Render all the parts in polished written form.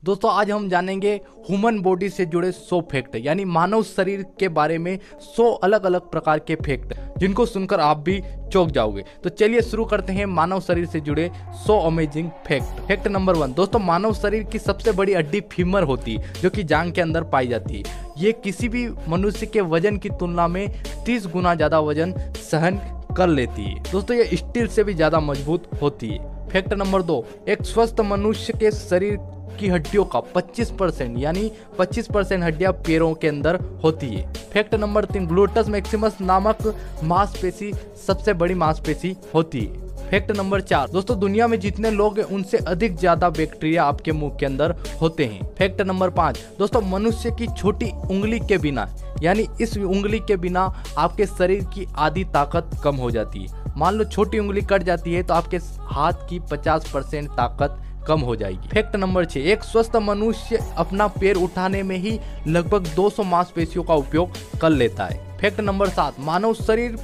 दोस्तों आज हम जानेंगे ह्यूमन बॉडी से जुड़े 100 फैक्ट यानी मानव शरीर के बारे में 100 अलग अलग प्रकार के फैक्ट जिनको सुनकर आप भी चौंक जाओगे। तो चलिए शुरू करते हैं मानव शरीर से जुड़े 100 अमेजिंग फैक्ट। फैक्ट नंबर 1 दोस्तों, मानव शरीर की सबसे बड़ी हड्डी फीमर होती है जो कि जांघ के अंदर पाई जाती है। ये किसी भी मनुष्य के वजन की तुलना में 30 गुना ज्यादा वजन सहन कर लेती है। दोस्तों ये स्टील से भी ज्यादा मजबूत होती है। फैक्ट नंबर 2, एक स्वस्थ मनुष्य के शरीर की हड्डियों का 25% यानी 25% हड्डियां पैरों के अंदर होती है। फैक्ट नंबर 3, ग्लूटस मैक्सिमस नामक मांसपेशी सबसे बड़ी मांसपेशी होती है। फैक्ट नंबर 4 दोस्तों, दुनिया में जितने लोग हैं उनसे अधिक ज्यादा बैक्टीरिया आपके मुंह के अंदर होते हैं। फैक्ट नंबर 5 दोस्तों, मनुष्य की छोटी उंगली के बिना यानी इस उंगली के बिना आपके शरीर की आधी ताकत कम हो जाती है। मान लो छोटी उंगली कट जाती है तो आपके हाथ की 50% ताकत कम हो जाएगी। फैक्ट नंबर 6, एक स्वस्थ मनुष्य अपना पैर उठाने में ही लगभग 200 मांसपेशियों का उपयोग कर लेता है। फैक्ट नंबर 7, मानव शरीर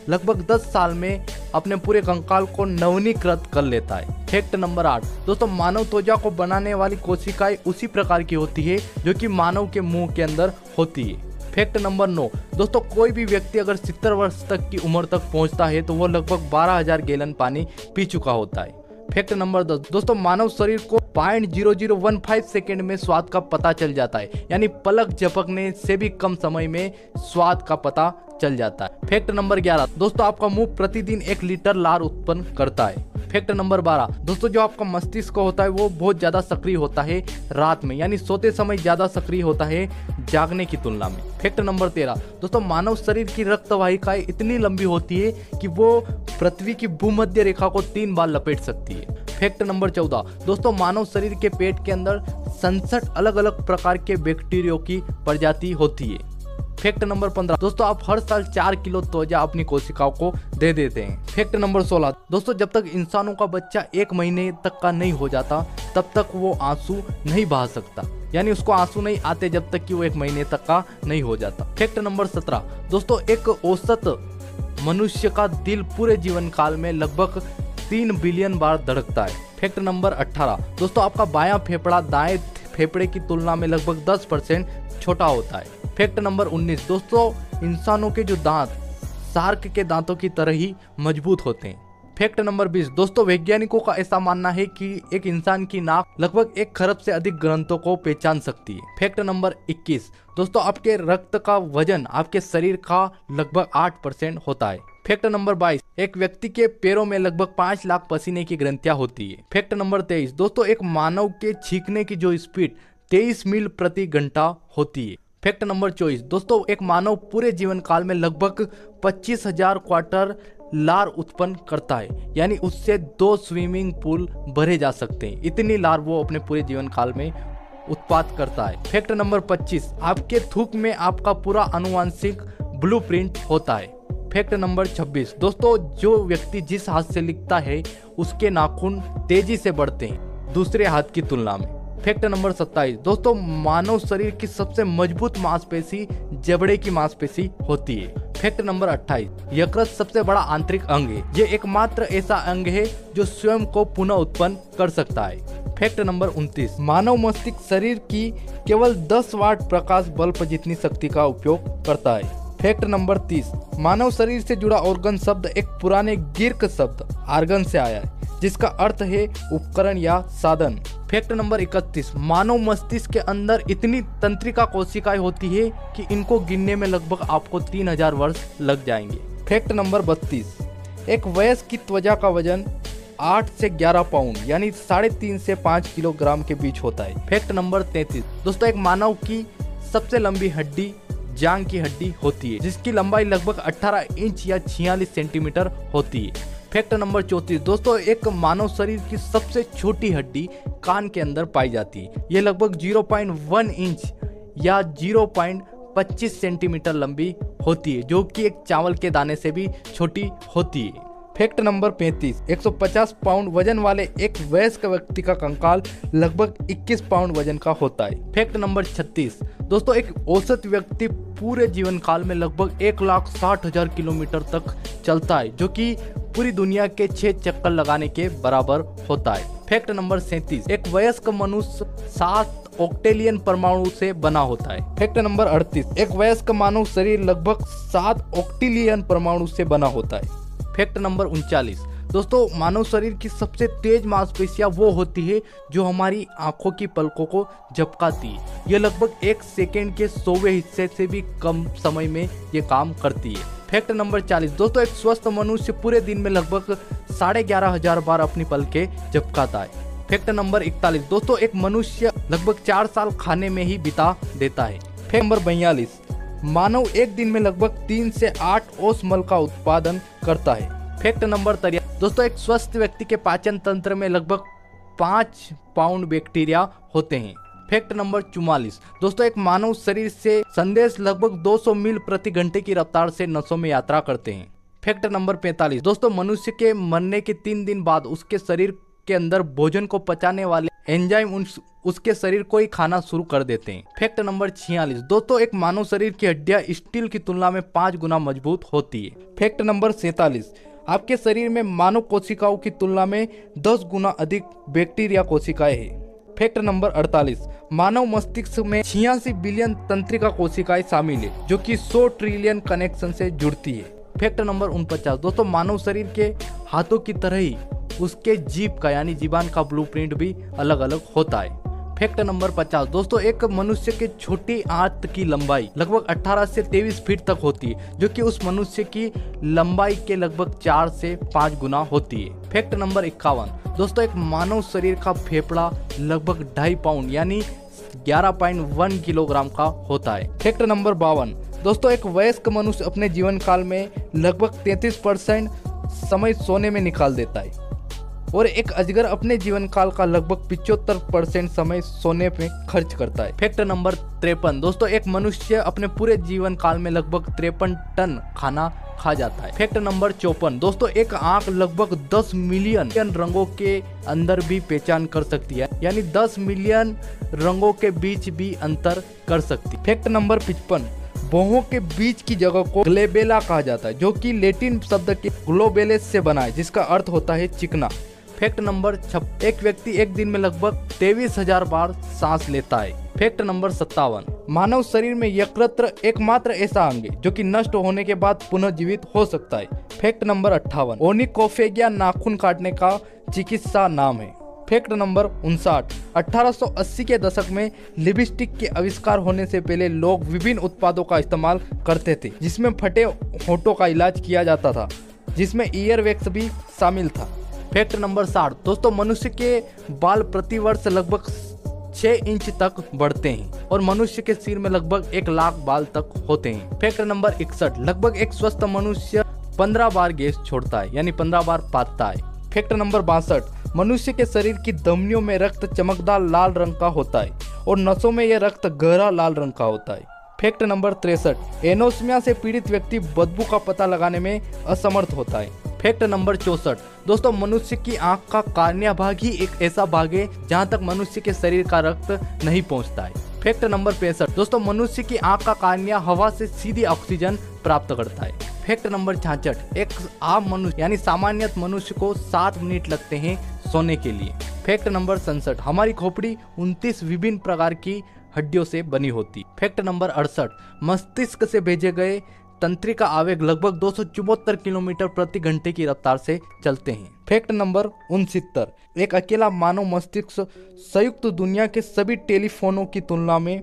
लगभग 10 साल में अपने पूरे कंकाल को नवीनीकृत कर लेता है। फैक्ट नंबर 8 दोस्तों, मानव त्वचा को बनाने वाली कोशिकाएं उसी प्रकार की होती है जो कि मानव के मुंह के अंदर होती है। फैक्ट नंबर 9 दोस्तों, कोई भी व्यक्ति अगर 70 वर्ष तक की उम्र तक पहुंचता है तो वो लगभग 12,000 गैलन पानी पी चुका होता है। फैक्ट नंबर 10 दोस्तों, मानव शरीर को 0.0015 सेकेंड में स्वाद का पता चल जाता है यानी पलक झपकने से भी कम समय में स्वाद का पता चल जाता है। फैक्ट नंबर 11 दोस्तों, आपका मुंह प्रतिदिन 1 लीटर लार उत्पन्न करता है। फैक्ट नंबर 12 दोस्तों, जो आपका मस्तिष्क होता है वो बहुत ज्यादा सक्रिय होता है रात में यानी सोते समय ज्यादा सक्रिय होता है जागने की तुलना में। फैक्ट नंबर 13 दोस्तों, मानव शरीर की रक्त वाहिकाएं इतनी लंबी होती है कि वो पृथ्वी की भूमध्य रेखा को 3 बार लपेट सकती है। फैक्ट नंबर 14 दोस्तों, मानव शरीर के पेट के अंदर 67 अलग अलग प्रकार के बैक्टीरिया की प्रजाति होती है। फैक्ट नंबर 15 दोस्तों, आप हर साल 4 किलो त्वचा अपनी कोशिकाओं को दे देते हैं। फैक्ट नंबर 16 दोस्तों, जब तक इंसानों का बच्चा 1 महीने तक का नहीं हो जाता तब तक वो आंसू नहीं बहा सकता यानी उसको आंसू नहीं आते जब तक कि वो 1 महीने तक का नहीं हो जाता। फैक्ट नंबर 17 दोस्तों, एक औसत मनुष्य का दिल पूरे जीवन काल में लगभग 3 बिलियन बार धड़कता है। फैक्ट नंबर 18 दोस्तों, आपका बायां फेफड़ा दाएं फेफड़े की तुलना में लगभग 10% छोटा होता है। फैक्ट नंबर 19 दोस्तों, इंसानों के जो दांत शार्क के दांतों की तरह ही मजबूत होते हैं। फैक्ट नंबर 20 दोस्तों, वैज्ञानिकों का ऐसा मानना है कि एक इंसान की नाक लगभग 1 खरब से अधिक ग्रंथों को पहचान सकती है। फैक्ट नंबर 21 दोस्तों, आपके रक्त का वजन आपके शरीर का लगभग 8% होता है। फैक्ट नंबर 22 एक व्यक्ति के पैरों में लगभग 5 लाख पसीने की ग्रंथियां होती है। फैक्ट नंबर 23 दोस्तों, एक मानव के छींकने की जो स्पीड 23 मील प्रति घंटा होती है। फैक्ट नंबर 24 दोस्तों, एक मानव पूरे जीवन काल में लगभग 25,000 क्वार्टर लार उत्पन्न करता है यानी उससे 2 स्विमिंग पूल भरे जा सकते हैं। इतनी लार वो अपने पूरे जीवन काल में उत्पाद करता है। फैक्ट नंबर 25 आपके थूक में आपका पूरा आनुवांशिक ब्लूप्रिंट होता है। फैक्ट नंबर 26 दोस्तों, जो व्यक्ति जिस हाथ से लिखता है उसके नाखून तेजी से बढ़ते हैं दूसरे हाथ की तुलना में। फैक्ट नंबर 27 दोस्तों, मानव शरीर की सबसे मजबूत मांसपेशी जबड़े की मांसपेशी होती है। फैक्ट नंबर 28 यकृत सबसे बड़ा आंतरिक अंग है। ये एकमात्र ऐसा अंग है जो स्वयं को पुनः उत्पन्न कर सकता है। फैक्ट नंबर 29 मानव मस्तिष्क शरीर की केवल 10 वाट प्रकाश बल्ब जितनी शक्ति का उपयोग करता है। फैक्ट नंबर 30 मानव शरीर से जुड़ा ऑर्गन शब्द एक पुराने ग्रीक शब्द आर्गन से आया है जिसका अर्थ है उपकरण या साधन। फैक्ट नंबर 31 मानव मस्तिष्क के अंदर इतनी तंत्रिका कोशिकाएं होती है कि इनको गिनने में लगभग आपको 3000 वर्ष लग जाएंगे। फैक्ट नंबर 32 एक वयस्क की त्वचा का वजन 8 से 11 पाउंड यानी 3.5 से 5 किलोग्राम के बीच होता है। फैक्ट नंबर 33 दोस्तों, एक मानव की सबसे लंबी हड्डी जांघ की हड्डी होती है जिसकी लंबाई लगभग 18 इंच या 46 सेंटीमीटर होती है। फैक्ट नंबर 34 दोस्तों, एक मानव शरीर की सबसे छोटी हड्डी कान के अंदर पाई जाती है। ये लगभग 0.1 इंच या 0.25 सेंटीमीटर लंबी होती है जो कि एक चावल के दाने से भी छोटी होती है। फैक्ट नंबर 35 150 पाउंड वजन वाले एक वयस्क व्यक्ति का कंकाल लगभग 21 पाउंड वजन का होता है। फैक्ट नंबर 36 दोस्तों, एक औसत व्यक्ति पूरे जीवन काल में लगभग 1,60,000 किलोमीटर तक चलता है जो कि पूरी दुनिया के 6 चक्कर लगाने के बराबर होता है। फैक्ट नंबर 37, एक वयस्क मनुष्य 7 ऑक्टेलियन परमाणु से बना होता है। फैक्ट नंबर 38, एक वयस्क मानव शरीर लगभग 7 ऑक्टेलियन परमाणु से बना होता है। फैक्ट नंबर 39, दोस्तों मानव शरीर की सबसे तेज मांसपेशियां वो होती है जो हमारी आंखों की पलकों को झपकाती है। ये लगभग 1 सेकेंड के 100वें हिस्से से भी कम समय में ये काम करती है। फैक्ट नंबर 40, दोस्तों एक स्वस्थ मनुष्य पूरे दिन में लगभग 11,500 बार अपनी पलकें झपकाता है। फैक्ट नंबर 41, दोस्तों एक मनुष्य लगभग 4 साल खाने में ही बिता देता है। फैक्ट नंबर 42, मानव एक दिन में लगभग 3 से 8 औंस मल का उत्पादन करता है। फैक्ट नंबर 43, दोस्तों एक स्वस्थ व्यक्ति के पाचन तंत्र में लगभग 5 पाउंड बैक्टीरिया होते हैं। फैक्ट नंबर 44, दोस्तों एक मानव शरीर से संदेश लगभग 200 मील प्रति घंटे की रफ्तार से नसों में यात्रा करते हैं। फैक्ट नंबर 45, दोस्तों मनुष्य के मरने के 3 दिन बाद उसके शरीर के अंदर भोजन को पचाने वाले एंजाइम उसके शरीर को ही खाना शुरू कर देते हैं। फैक्ट नंबर 46, दोस्तों एक मानव शरीर की हड्डियां स्टील की तुलना में 5 गुना मजबूत होती है। फैक्ट नंबर 47, आपके शरीर में मानव कोशिकाओं की तुलना में 10 गुना अधिक बैक्टीरिया कोशिकाएं हैं। फैक्ट नंबर 48, मानव मस्तिष्क में 86 बिलियन तंत्रिका कोशिकाएं शामिल है जो कि 100 ट्रिलियन कनेक्शन से जुड़ती है। फैक्ट नंबर 49, दोस्तों मानव शरीर के हाथों की तरह ही उसके जीभ का यानी जीवान का ब्लूप्रिंट भी अलग अलग होता है। फैक्ट नंबर 50, दोस्तों एक मनुष्य के छोटी आंत की लंबाई लगभग 18 से 23 फीट तक होती है जो कि उस मनुष्य की लंबाई के लगभग 4 से 5 गुना होती है। फैक्ट नंबर 51, दोस्तों एक मानव शरीर का फेफड़ा लगभग 2.5 पाउंड यानी 11.1 किलोग्राम का होता है। फैक्ट नंबर 52, दोस्तों एक वयस्क मनुष्य अपने जीवन काल में लगभग 33% समय सोने में निकाल देता है और एक अजगर अपने जीवन काल का लगभग 75% समय सोने में खर्च करता है। फैक्ट नंबर 53, दोस्तों एक मनुष्य अपने पूरे जीवन काल में लगभग 53 टन खाना खा जाता है। फैक्ट नंबर 54, दोस्तों एक आंख लगभग 10 मिलियन रंगों के अंदर भी पहचान कर सकती है यानी 10 मिलियन रंगों के बीच भी अंतर कर सकती है। फैक्ट नंबर 55, भौहों के बीच की जगह को ग्लेबेला कहा जाता है जो कि लैटिन शब्द के ग्लोबेलेस से बना है जिसका अर्थ होता है चिकना। फैक्ट नंबर 56, एक व्यक्ति एक दिन में लगभग 23,000 बार सांस लेता है। फैक्ट नंबर 57, मानव शरीर में यकृत एकमात्र ऐसा अंग है जो कि नष्ट होने के बाद पुनः जीवित हो सकता है। फैक्ट नंबर 58, ओनिकोफेगिया नाखून काटने का चिकित्सा नाम है। फैक्ट नंबर 59, 1880 के दशक में लिपस्टिक के आविष्कार होने से पहले लोग विभिन्न उत्पादों का इस्तेमाल करते थे जिसमें फटे होठों का इलाज किया जाता था जिसमें ईयर वैक्स भी शामिल था। फैक्ट नंबर 60, दोस्तों मनुष्य के बाल प्रतिवर्ष लगभग 6 इंच तक बढ़ते हैं और मनुष्य के सिर में लगभग 1 लाख बाल तक होते हैं। फैक्ट नंबर 61, लगभग एक स्वस्थ मनुष्य 15 बार गैस छोड़ता है यानी 15 बार पाता है। फैक्ट नंबर 62, मनुष्य के शरीर की धमनियों में रक्त चमकदार लाल रंग का होता है और नसों में यह रक्त गहरा लाल रंग का होता है। फैक्ट नंबर 63, एनोस्मिया से पीड़ित व्यक्ति बदबू का पता लगाने में असमर्थ होता है। फैक्ट नंबर 64, दोस्तों मनुष्य की आंख का कार्निया भाग ही एक ऐसा भाग है जहां तक मनुष्य के शरीर का रक्त नहीं पहुंचता है। फैक्ट नंबर 65, दोस्तों मनुष्य की आंख का कार्निया हवा से सीधी ऑक्सीजन प्राप्त करता है। फैक्ट नंबर 66, एक आम मनुष्य यानी सामान्य मनुष्य को 7 मिनट लगते हैं सोने के लिए। फैक्ट नंबर 67, हमारी खोपड़ी 29 विभिन्न प्रकार की हड्डियों से बनी होती। फैक्ट नंबर 68, मस्तिष्क से भेजे गए तंत्रिका आवेग लगभग 274 किलोमीटर प्रति घंटे की रफ्तार से चलते हैं। फैक्ट नंबर 69, एक अकेला मानव मस्तिष्क संयुक्त दुनिया के सभी टेलीफोनों की तुलना में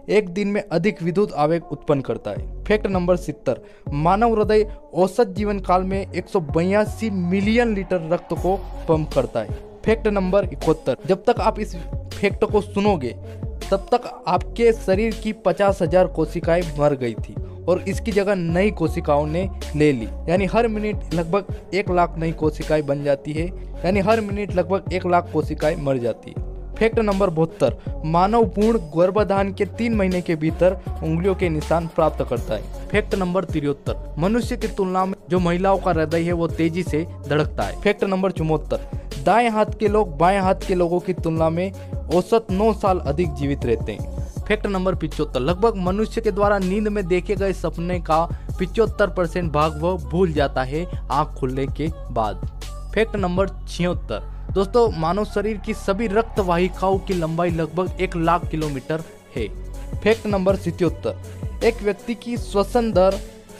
एक दिन में अधिक विद्युत आवेग उत्पन्न करता है। फैक्ट नंबर 70, मानव हृदय औसत जीवन काल में 182 मिलियन लीटर रक्त को पंप करता है। फैक्ट नंबर 71, जब तक आप इस फैक्ट को सुनोगे तब तक आपके शरीर की 50,000 कोशिकाएं मर गई थी और इसकी जगह नई कोशिकाओं ने ले ली यानी हर मिनट लगभग 1 लाख नई कोशिकाएं बन जाती है यानी हर मिनट लगभग 1 लाख कोशिकाएं मर जाती है। फैक्ट नंबर 72, मानव पूर्ण गर्भाधान के 3 महीने के भीतर उंगलियों के निशान प्राप्त करता है। फैक्ट नंबर 73, मनुष्य की तुलना में जो महिलाओं का हृदय है वो तेजी से धड़कता है। फैक्ट नंबर 74, दाएं हाथ के लोग बाएं हाथ के लोगों की तुलना में औसत 9 साल अधिक जीवित रहते हैं। फैक्ट नंबर 75, लगभग मनुष्य के द्वारा नींद में देखे गए सपने का 75% भाग वह भूल जाता है आंख खुलने के बाद। फैक्ट नंबर 76, दोस्तों मानव शरीर की सभी रक्त वाहिकाओं की लंबाई लगभग 1,00,000 किलोमीटर है। फैक्ट नंबर 77, एक व्यक्ति की श्वसन दर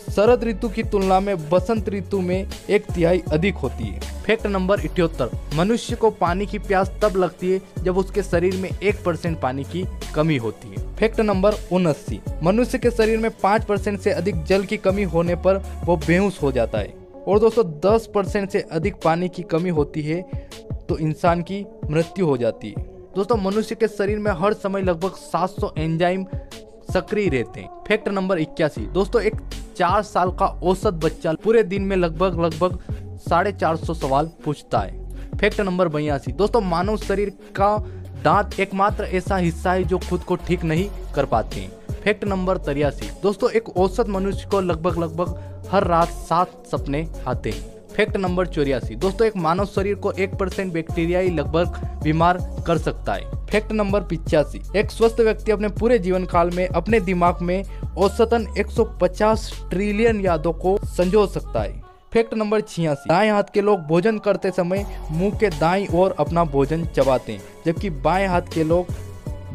शरद ऋतु की तुलना में बसंत ऋतु में 1/3 अधिक होती है। फैक्ट नंबर 78, मनुष्य को पानी की प्यास तब लगती है जब उसके शरीर में 1% पानी की कमी होती है। फैक्ट नंबर 79, मनुष्य के शरीर में 5% से अधिक जल की कमी होने पर वो बेहोश हो जाता है। और दोस्तों 10% से अधिक पानी की कमी होती है तो इंसान की मृत्यु हो जाती है। दोस्तों मनुष्य के शरीर में हर समय लगभग 700 एंजाइम सक्रिय रहते हैं। फैक्ट नंबर 81, दोस्तों एक 4 साल का औसत बच्चा पूरे दिन में लगभग 450 सवाल पूछता है। फैक्ट नंबर 82, दोस्तों मानव शरीर का दांत एकमात्र ऐसा हिस्सा है जो खुद को ठीक नहीं कर पाते हैं। फैक्ट नंबर 83, दोस्तों एक औसत मनुष्य को लगभग हर रात 7 सपने आते हैं। फैक्ट नंबर 84, दोस्तों एक मानव शरीर को 1% बैक्टीरिया ही लगभग बीमार कर सकता है। फैक्ट नंबर 85, एक स्वस्थ व्यक्ति अपने पूरे जीवन काल में अपने दिमाग में औसतन 150 ट्रिलियन यादों को संजो सकता है। फैक्ट नंबर 86, दाएं हाथ के लोग भोजन करते समय मुंह के दाईं ओर अपना भोजन चबाते हैं, जबकि बाएं हाथ के लोग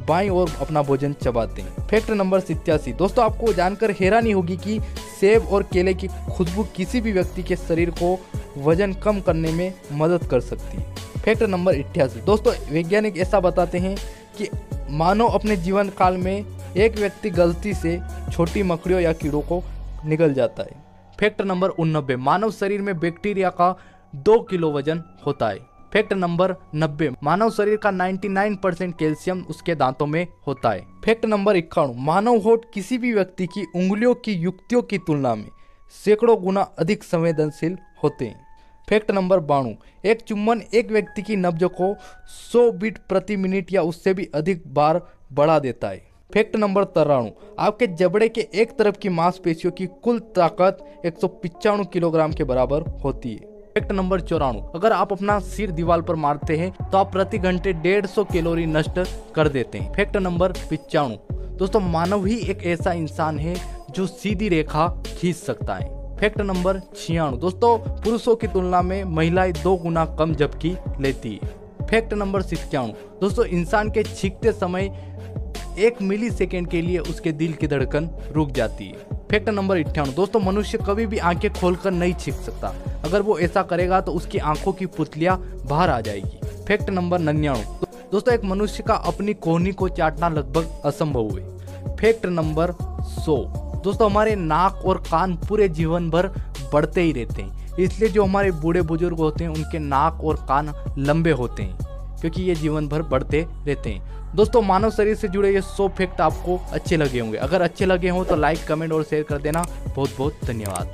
बाईं ओर अपना भोजन चबाते हैं। फैक्ट नंबर 87, दोस्तों आपको जानकर हैरानी होगी कि सेब और केले की खुशबू किसी भी व्यक्ति के शरीर को वजन कम करने में मदद कर सकती है। फैक्ट नंबर 88, दोस्तों वैज्ञानिक ऐसा बताते हैं कि मानव अपने जीवन काल में एक व्यक्ति गलती से छोटी मकड़ियों या कीड़ों को निगल जाता है। फैक्ट नंबर 89, मानव शरीर में बैक्टीरिया का 2 किलो वजन होता है। फैक्ट नंबर 90, मानव शरीर का 99% कैल्शियम उसके दांतों में होता है। फैक्ट नंबर 91, मानव होठ किसी भी व्यक्ति की उंगलियों की युक्तियों की तुलना में सैकड़ों गुना अधिक संवेदनशील होते हैं। फैक्ट नंबर 92, एक चुंबन एक व्यक्ति की नब्ज को 100 बीट प्रति मिनट या उससे भी अधिक बार बढ़ा देता है। फैक्ट नंबर 93, आपके जबड़े के एक तरफ की मांसपेशियों की कुल ताकत 195 किलोग्राम के बराबर होती है। फैक्ट नंबर 94, अगर आप अपना सिर दीवार पर मारते हैं तो आप प्रति घंटे 150 कैलोरी नष्ट कर देते हैं। फैक्ट नंबर 95, दोस्तों मानव ही एक ऐसा इंसान है जो सीधी रेखा खींच सकता है। फैक्ट नंबर 96, दोस्तों पुरुषों की तुलना में महिलाएं 2 गुना कम झपकी लेती है। फैक्ट नंबर 97, दोस्तों इंसान के छींकते समय 1 मिली सेकेंड के लिए उसके दिल की धड़कन रुक जाती है। फैक्ट नंबर 98, दोस्तों मनुष्य कभी भी आंखें खोलकर नहीं छींक सकता, अगर वो ऐसा करेगा तो उसकी आंखों की पुतलियां बाहर आ जाएगी। फैक्ट नंबर 99, दोस्तों एक मनुष्य का अपनी कोहनी को चाटना लगभग असंभव है। फैक्ट नंबर 100, दोस्तों हमारे नाक और कान पूरे जीवन भर बढ़ते ही रहते हैं, इसलिए जो हमारे बूढ़े बुजुर्ग होते हैं उनके नाक और कान लंबे होते हैं क्योंकि ये जीवन भर बढ़ते रहते हैं। दोस्तों मानव शरीर से जुड़े ये 100 फैक्ट आपको अच्छे लगे होंगे। अगर अच्छे लगे हों तो लाइक, कमेंट और शेयर कर देना। बहुत बहुत धन्यवाद।